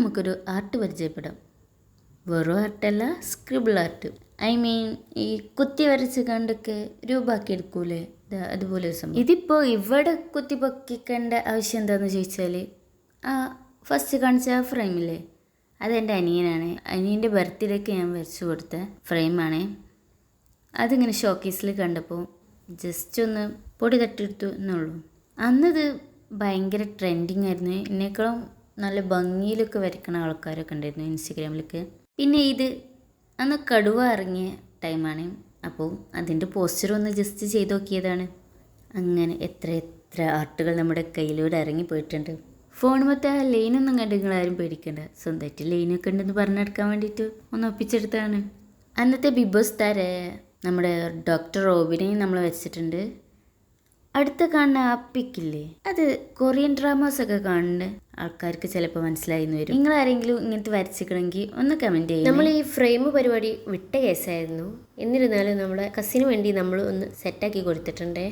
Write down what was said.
നമുക്കൊരു ആർട്ട് പരിചയപ്പെടാം. വെറും ആർട്ടല്ല, സ്ക്രിബിൾ ആർട്ട്. ഐ മീൻ ഈ കുത്തി വരച്ച് കണ്ടൊക്കെ രൂപമാക്കി എടുക്കൂലേ, അതുപോലെ ഒരു സംഭവം. ഇതിപ്പോൾ ഇവിടെ കുത്തി പൊക്കിക്കേണ്ട ആവശ്യം എന്താണെന്ന് ചോദിച്ചാൽ, ആ ഫസ്റ്റ് കാണിച്ച ആ ഫ്രെയിമില്ലേ, അതെൻ്റെ അനിയനാണ്. അനിയൻ്റെ ബർത്ത്ഡേക്ക് ഞാൻ വരച്ചു കൊടുത്ത ഫ്രെയിമാണ്. അതിങ്ങനെ ഷോക്കേസിൽ കണ്ടപ്പോൾ ജസ്റ്റ് ഒന്ന് പൊടി തട്ടിയെടുത്തു എന്നുള്ളൂ. അന്നത് ഭയങ്കര ട്രെൻഡിങ് ആയിരുന്നു. എന്നെക്കാളും നല്ല ഭംഗിയിലൊക്കെ വരയ്ക്കണ ആൾക്കാരൊക്കെ ഉണ്ടായിരുന്നു ഇൻസ്റ്റഗ്രാമിലൊക്കെ. പിന്നെ ഇത് അന്ന് കടുവ ഇറങ്ങിയ ടൈമാണ്. അപ്പോൾ അതിൻ്റെ പോസ്റ്റർ ഒന്ന് ജസ്റ്റ് ചെയ്ത് നോക്കിയതാണ്. അങ്ങനെ എത്ര ആർട്ടുകൾ നമ്മുടെ കയ്യിലൂടെ ഇറങ്ങിപ്പോയിട്ടുണ്ട്. ഫോണുമത്തെ ആ ലൈനൊന്നും കണ്ട് നിങ്ങളാരും പേടിക്കണ്ട. സ്വന്തമായിട്ട് ലൈനൊക്കെ ഉണ്ടെന്ന് പറഞ്ഞെടുക്കാൻ വേണ്ടിയിട്ട് ഒന്ന് ഒപ്പിച്ചെടുത്താണ്. അന്നത്തെ ബിഗ് ബോസ് നമ്മുടെ ഡോക്ടർ റോബിനെ നമ്മൾ വെച്ചിട്ടുണ്ട്. അടുത്ത കാണുന്ന ആ പിക്കില്ലേ, അത് കൊറിയൻ ഡ്രാമാസൊക്കെ കാണുന്ന ആൾക്കാർക്ക് ചിലപ്പോൾ മനസ്സിലായിന്ന് വരും. നിങ്ങൾ ആരെങ്കിലും ഇങ്ങനത്തെ വരച്ചിക്കണമെങ്കിൽ ഒന്ന് കമൻറ്റ് ചെയ്യും. നമ്മൾ ഈ ഫ്രെയിം പരിപാടി വിട്ട കേസായിരുന്നു. എന്നിരുന്നാലും നമ്മുടെ കസിന് വേണ്ടി നമ്മൾ ഒന്ന് സെറ്റാക്കി കൊടുത്തിട്ടുണ്ട്.